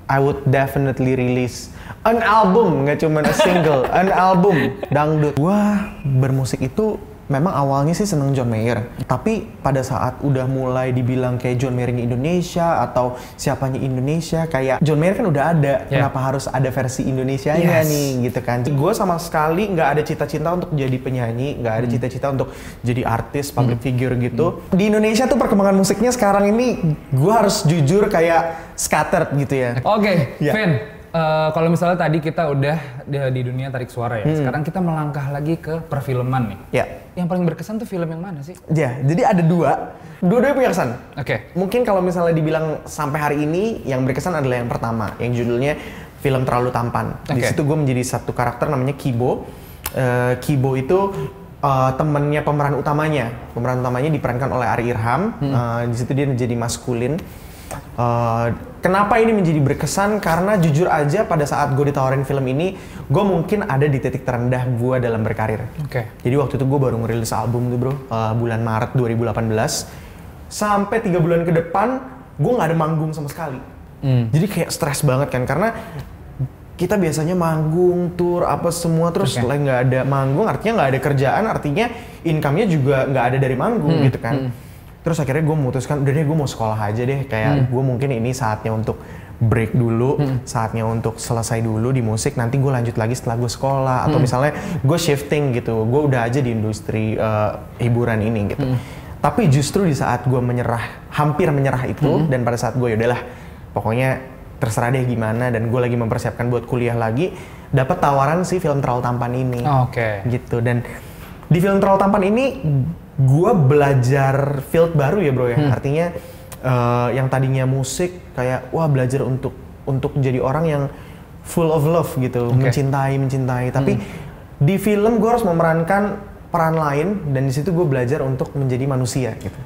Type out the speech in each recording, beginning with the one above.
I would definitely release an album, nggak cuma a single, an album dangdut. Gua bermusik itu memang awalnya sih seneng John Mayer, tapi pada saat udah mulai dibilang kayak John Mayer Indonesia atau siapanya Indonesia, kayak John Mayer kan udah ada, kenapa harus ada versi Indonesianya nih gitu kan. Gue sama sekali nggak ada cita-cita untuk jadi penyanyi, nggak ada cita-cita untuk jadi artis, public figure gitu. Di Indonesia tuh perkembangan musiknya sekarang ini gue harus jujur kayak scattered gitu ya. Oke, Vin. Kalau misalnya tadi kita udah di dunia tarik suara ya, sekarang kita melangkah lagi ke perfilman nih. Ya. Yang paling berkesan tuh film yang mana sih? Ya, jadi ada dua-duanya punya kesan. Oke. Mungkin kalau misalnya dibilang sampai hari ini yang berkesan adalah yang pertama, yang judulnya Film Terlalu Tampan. Di situ gue menjadi satu karakter namanya Kibo. Kibo itu temennya pemeran utamanya. Pemeran utamanya diperankan oleh Ari Irham. Di situ dia menjadi maskulin. Kenapa ini menjadi berkesan? Karena jujur aja pada saat gue ditawarin film ini, gue mungkin ada di titik terendah gue dalam berkarir. Jadi waktu itu gue baru ngerilis album tuh bro, bulan Maret 2018. Sampai 3 bulan ke depan, gue nggak ada manggung sama sekali. Jadi kayak stres banget kan, karena kita biasanya manggung, tour, apa semua, terus setelah nggak ada manggung, artinya nggak ada kerjaan, artinya income-nya juga nggak ada dari manggung gitu kan. Terus akhirnya gue memutuskan, udah deh gue mau sekolah aja deh, kayak gue mungkin ini saatnya untuk break dulu, saatnya untuk selesai dulu di musik, nanti gue lanjut lagi setelah gue sekolah, atau misalnya gue shifting gitu, gue udah aja di industri hiburan ini gitu. Tapi justru di saat gue hampir menyerah itu, dan pada saat gue yaudahlah, pokoknya terserah deh gimana, dan gue lagi mempersiapkan buat kuliah lagi, dapat tawaran si Film Terlalu Tampan ini, gitu. Dan di Film Terlalu Tampan ini gue belajar field baru ya bro ya, artinya yang tadinya musik kayak wah belajar untuk jadi orang yang full of love gitu, mencintai, tapi di film gue harus memerankan peran lain, dan di situ gue belajar untuk menjadi manusia gitu.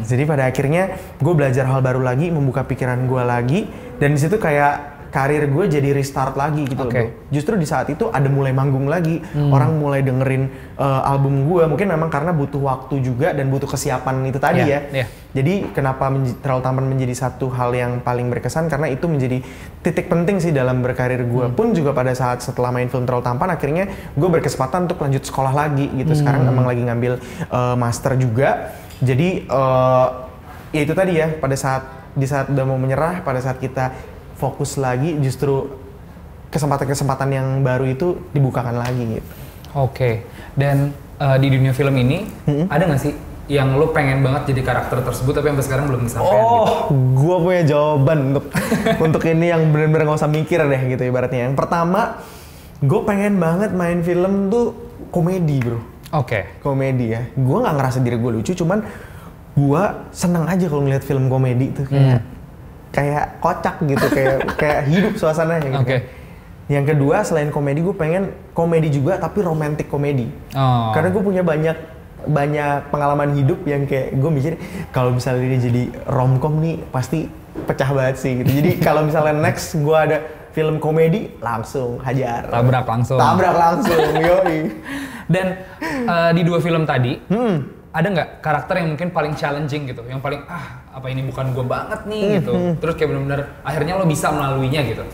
Jadi pada akhirnya gue belajar hal baru lagi, membuka pikiran gue lagi, dan di situ kayak karir gue jadi restart lagi gitu loh bro. Justru di saat itu ada mulai manggung lagi, orang mulai dengerin album gue, mungkin memang karena butuh waktu juga dan butuh kesiapan itu tadi ya. Jadi kenapa Terlalu Tampan menjadi satu hal yang paling berkesan, karena itu menjadi titik penting sih dalam berkarir gue. Pun juga pada saat setelah main film Terlalu Tampan, akhirnya gue berkesempatan untuk lanjut sekolah lagi gitu. Sekarang emang lagi ngambil master juga. Jadi ya itu tadi ya, di saat udah mau menyerah, pada saat kita fokus lagi, justru kesempatan-kesempatan yang baru itu dibukakan lagi gitu. Dan di dunia film ini ada nggak sih yang lo pengen banget jadi karakter tersebut tapi sampai sekarang belum kesampaian? Gue punya jawaban untuk ini yang benar-benar nggak usah mikir deh gitu ibaratnya. Yang pertama, gue pengen banget main film tuh komedi bro. Komedi ya. Gue nggak ngerasa diri gue lucu, cuman gue seneng aja kalau ngeliat film komedi tuh kayak kocak gitu, kayak hidup suasananya gitu. Yang kedua, selain komedi, gue pengen komedi juga tapi romantic komedi. Karena gue punya banyak pengalaman hidup yang kayak gue mikir kalau misalnya ini jadi romcom nih pasti pecah banget sih gitu. Jadi kalau misalnya next gue ada film komedi, langsung hajar. Tabrak langsung, yoi. Dan di 2 film tadi, ada nggak karakter yang mungkin paling challenging gitu, yang paling apa ini bukan gue banget nih gitu, terus kayak benar-benar akhirnya lo bisa melaluinya gitu?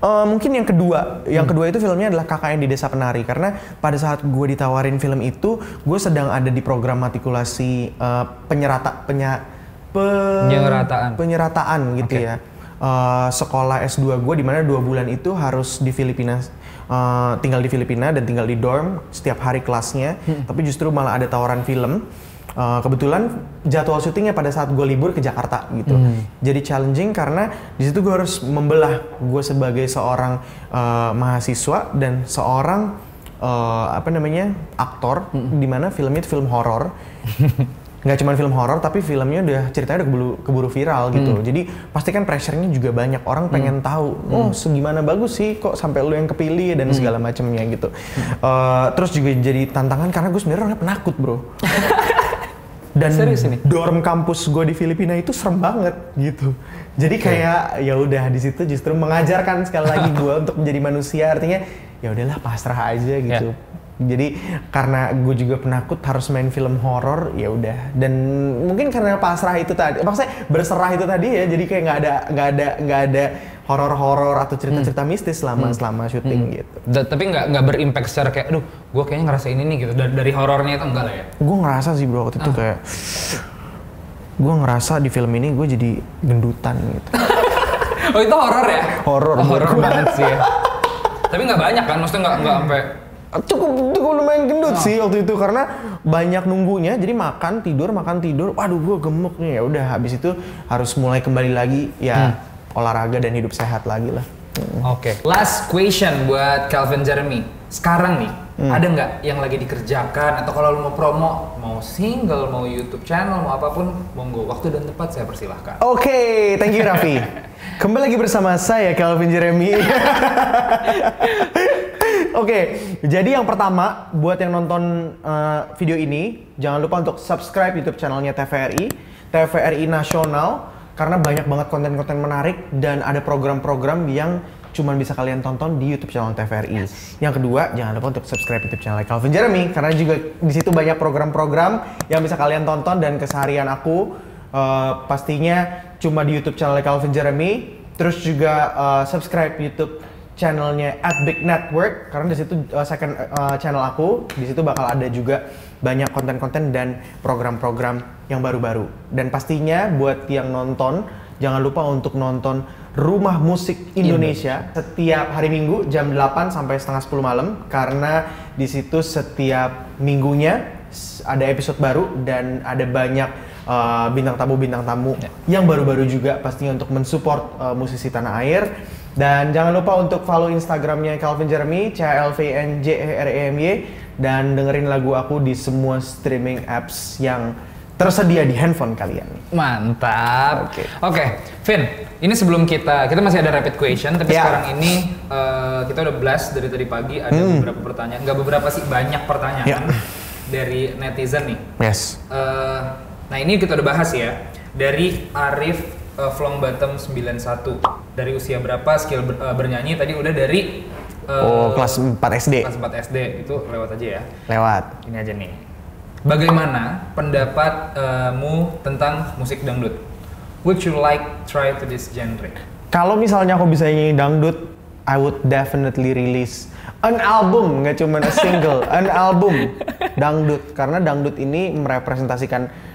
Mungkin yang kedua itu filmnya adalah KKN di Desa Penari, karena pada saat gue ditawarin film itu, gue sedang ada di program matrikulasi penyerataan gitu ya. Sekolah S2 gue, di mana 2 bulan itu harus di Filipina, tinggal di Filipina dan tinggal di dorm setiap hari kelasnya. Tapi justru malah ada tawaran film. Kebetulan jadwal syutingnya pada saat gue libur ke Jakarta gitu. Jadi challenging karena di situ gue harus membelah gue sebagai seorang mahasiswa dan seorang aktor, di mana filmnya itu film horor. Nggak cuma film horor, tapi filmnya ceritanya udah keburu viral gitu. Jadi pasti kan pressure-nya juga banyak, orang pengen tahu, segimana bagus sih kok sampai lu yang kepilih dan segala macamnya gitu. Terus juga jadi tantangan karena gue sebenarnya orangnya penakut bro. Dan dorm kampus gue di Filipina itu serem banget gitu. Jadi kayak ya udah di situ justru mengajarkan sekali lagi gue untuk menjadi manusia, artinya ya udahlah pasrah aja gitu. Jadi karena gue juga penakut harus main film horor, ya udah. Dan mungkin karena pasrah itu tadi, maksudnya berserah itu tadi ya, jadi kayak nggak ada horor-horor atau cerita-cerita mistis selama syuting gitu. Tapi nggak berimpact secara kayak, aduh, gue kayaknya ngerasain ini gitu. Dari horornya itu enggak lah ya? Gue ngerasa sih bro waktu itu kayak, gue ngerasa di film ini gue jadi gendutan gitu. Oh itu horor ya? Horor banget sih ya. Tapi nggak banyak kan, maksudnya nggak sampai cukup lumayan gendut sih waktu itu karena banyak nunggunya, jadi makan tidur, waduh gue gemuk nih, ya udah habis itu harus mulai kembali lagi ya olahraga dan hidup sehat lagi lah. Oke. Last question buat Calvin Jeremy. Sekarang nih, ada nggak yang lagi dikerjakan atau kalau lu mau promo, mau single, mau YouTube channel, mau apapun, monggo, waktu dan tempat saya persilahkan. Oke, thank you Raffi. Kembali lagi bersama saya Calvin Jeremy. Oke, jadi yang pertama buat yang nonton video ini, jangan lupa untuk subscribe YouTube channelnya TVRI Nasional, karena banyak banget konten-konten menarik dan ada program-program yang cuman bisa kalian tonton di YouTube channel TVRI. Yang kedua, jangan lupa untuk subscribe YouTube channel Calvin Jeremy, karena juga di situ banyak program-program yang bisa kalian tonton dan keseharian aku pastinya cuma di YouTube channel Calvin Jeremy. Terus juga subscribe YouTube channelnya @BigNetwork, karena di situ second channel aku, di situ bakal ada juga banyak konten-konten dan program-program yang baru-baru. Dan pastinya buat yang nonton, jangan lupa untuk nonton Rumah Musik Indonesia setiap hari Minggu jam 8 sampai setengah 10 malam, karena di situ setiap minggunya ada episode baru dan ada banyak bintang tamu yang baru-baru juga pastinya untuk mensupport musisi tanah air. Dan jangan lupa untuk follow Instagramnya Calvin Jeremy, CALVNJEREMY, dan dengerin lagu aku di semua streaming apps yang tersedia di handphone kalian. Mantap. Oke, Vin, ini sebelum kita masih ada rapid question, tapi sekarang ini kita udah blast dari tadi pagi, ada beberapa pertanyaan, nggak beberapa sih, banyak pertanyaan dari netizen nih. Yes. Nah ini kita udah bahas ya, dari Arif Flongbottom 91, dari usia berapa, skill bernyanyi, tadi udah dari kelas 4 SD. Kelas 4 SD, itu lewat aja ya? Lewat. Ini aja nih. Bagaimana pendapatmu tentang musik dangdut? Would you like try to this genre? Kalau misalnya aku bisa nyanyi dangdut, I would definitely release an album, nggak cuma a single, an album dangdut. Karena dangdut ini merepresentasikan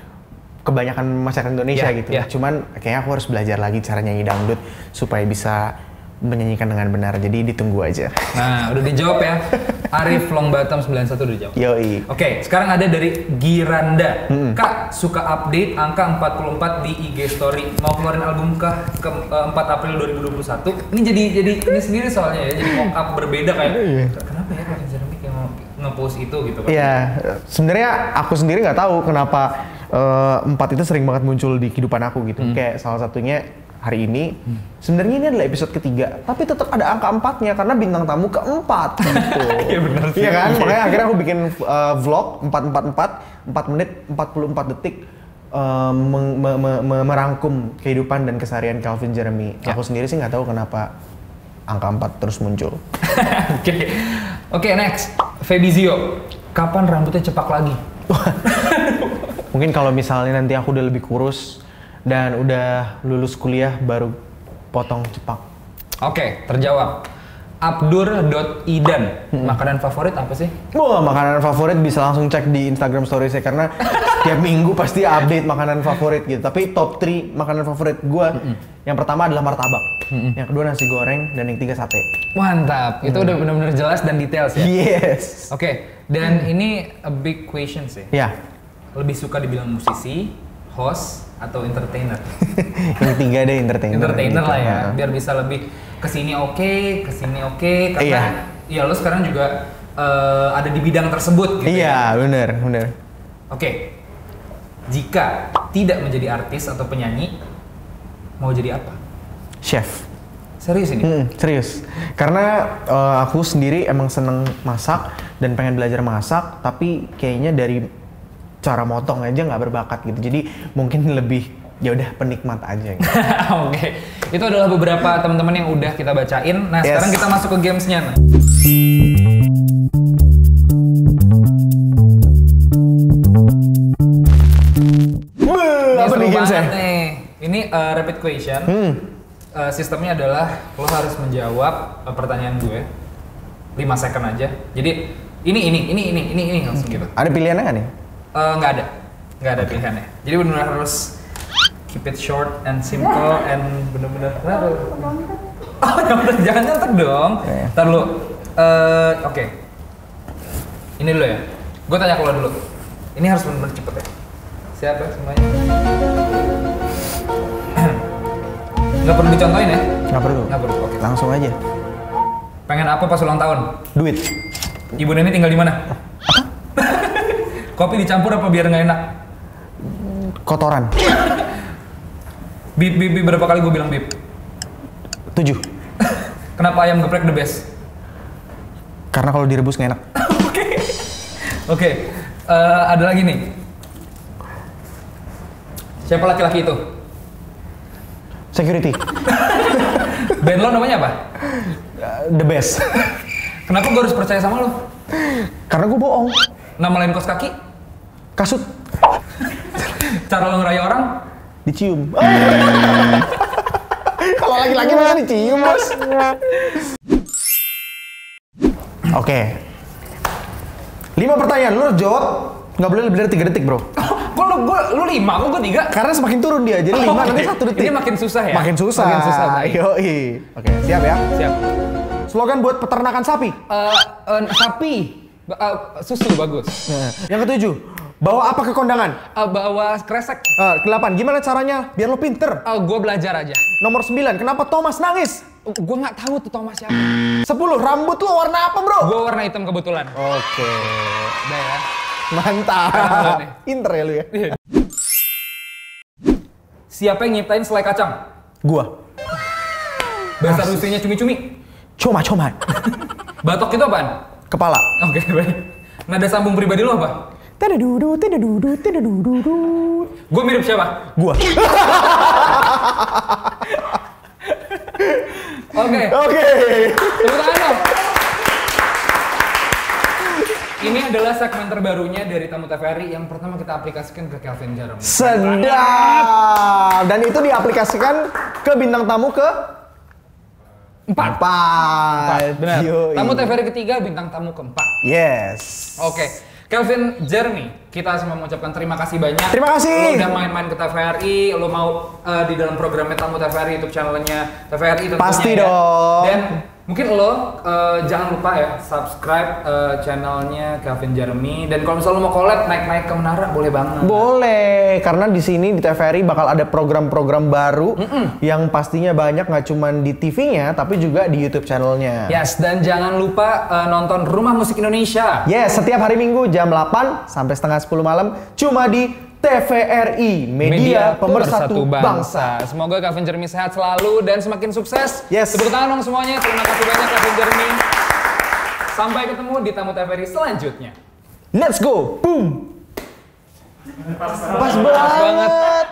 kebanyakan masyarakat Indonesia gitu. Cuman kayaknya aku harus belajar lagi cara nyanyi dangdut supaya bisa menyanyikan dengan benar. Jadi ditunggu aja. Nah, udah dijawab ya. Arif Flongbottom 91 udah dijawab. Yoi. Oke, sekarang ada dari Giranda. Kak, suka update angka 44 di IG story. Mau keluarin album kah ke 4 April 2021? Ini jadi ini sendiri soalnya ya. Jadi mock up berbeda kayak. Kenapa ya Calvin Jeremy kayak nge-post itu gitu kan? Iya, sebenarnya aku sendiri nggak tahu kenapa 4 itu sering banget muncul di kehidupan aku gitu. Kayak salah satunya hari ini, sebenarnya ini adalah episode ketiga, tapi tetap ada angka 4-nya karena bintang tamu keempat gitu. Iya benar sih. Iya kan? Makanya akhirnya aku bikin vlog 4 menit 44 detik merangkum kehidupan dan keseharian Calvin Jeremy. Aku sendiri sih nggak tahu kenapa angka 4 terus muncul. Oke, next. Febizio, kapan rambutnya cepak lagi? Mungkin kalau misalnya nanti aku udah lebih kurus dan udah lulus kuliah baru potong cepak. Oke, terjawab. Abdur.idan, makanan favorit apa sih? Wah, makanan favorit bisa langsung cek di Instagram story saya karena setiap minggu pasti update makanan favorit gitu. Tapi top 3 makanan favorit gue, yang pertama adalah martabak, yang kedua nasi goreng, dan yang ketiga sate. Mantap, itu udah benar-benar jelas dan details ya? Yes. Oke, dan ini a big question sih. Ya. Lebih suka dibilang musisi, host, atau entertainer? Yang ketiga deh, entertainer. Entertainer gitu lah ya, biar bisa lebih kesini oke, karena ya lo sekarang juga ada di bidang tersebut gitu. Iya, bener. Oke, jika tidak menjadi artis atau penyanyi, mau jadi apa? Chef. Serius ini? Serius. Karena aku sendiri emang seneng masak dan pengen belajar masak, tapi kayaknya dari cara motong aja nggak berbakat gitu. Jadi mungkin lebih ya udah penikmat aja gitu. Oke. Itu adalah beberapa teman-teman yang udah kita bacain. Nah, sekarang kita masuk ke gamesnya. rapid question. Sistemnya adalah lo harus menjawab pertanyaan gue 5 second aja. Jadi ini langsung gitu. Ada pilihannya nggak nih? Nggak ada pilihannya. Jadi benar-benar harus keep it short and simple and benar-benar. Oh, jangan nyantek dong. Ntar lu. Oke. Ini dulu ya. Gue tanya ke lo dulu. Ini harus benar-benar cepet ya. Siap ya semuanya? Nggak perlu dicontohin ya? Nggak perlu. Oke. Langsung aja. Pengen apa pas ulang tahun? Duit. Ibu Neni tinggal di mana? Kopi dicampur apa biar nggak enak? Kotoran. Bip berapa kali gue bilang bip? 7. Kenapa ayam geprek the best? Karena kalau direbus nggak enak. Oke. Ada lagi nih. Siapa laki-laki itu? Security. Band lo namanya apa? The best. Kenapa gue harus percaya sama lo? Karena gue bohong. Nama lain kos kaki? Kasut. Cara lo ngeraya orang? Dicium. Kalau laki-laki masa dicium, Bos. Oke. 5 pertanyaan, lu harus jawab nggak boleh lebih dari 3 detik, bro. Kok lu 5, kok gue 3? Karena semakin turun dia, jadi 5 nanti 1 detik. Ini makin susah ya? Makin susah. Baik. Yoi. Oke, siap ya? Siap. Slogan buat peternakan sapi. Sapi. Susu bagus. Yang ke-7, bawa apa ke kondangan? Bawa kresek. Ke-8, gimana caranya biar lo pinter? Gue belajar aja. Nomor 9, kenapa Thomas nangis? Gue nggak tahu tuh Thomas siapa. 10, rambut lo warna apa, bro? Gue warna hitam kebetulan. Oke. Udah ya. Mantap. Pinter ya lu ya. Siapa yang nyiptain selai kacang? Gua. Bahasa Rusianya cumi-cumi. Coma. Batok itu apaan? Kepala. Oke, baik. Nada sambung pribadi lo apa? Tededudu. Gue mirip siapa? Gua. Oke. Tepuk tangan dong. Ini adalah segmen terbarunya dari Tamu TVRI yang pertama kita aplikasikan ke Calvin Jeremy. Sedap. Dan itu diaplikasikan ke bintang tamu ke 4. Benar. Yoi. Tamu TVRI ketiga, bintang tamu keempat. Yes. Oke. Calvin Jeremy, kita semua mengucapkan terima kasih banyak. Terima kasih. Lo udah main-main ke TVRI, lo mau di dalam programnya Tamu TVRI, YouTube channelnya TVRI tentunya. Pasti ya. dong. Dan mungkin lo jangan lupa ya subscribe channelnya Calvin Jeremy. Dan kalau misalnya lo mau collab naik-naik ke menara boleh banget. Boleh, karena di sini di TVRI bakal ada program-program baru yang pastinya banyak, nggak cuma di TV-nya tapi juga di YouTube channelnya. Yes, dan jangan lupa nonton Rumah Musik Indonesia. Yes, setiap hari Minggu jam 8 sampai setengah 10 malam cuma di TVRI, Media Pemersatu Bangsa. Semoga Calvin Jeremy sehat selalu dan semakin sukses. Yes. Tepuk tangan dong semuanya. Terima kasih banyak Calvin Jeremy. Sampai ketemu di Tamu TVRI selanjutnya. Let's go. Boom. Pas banget.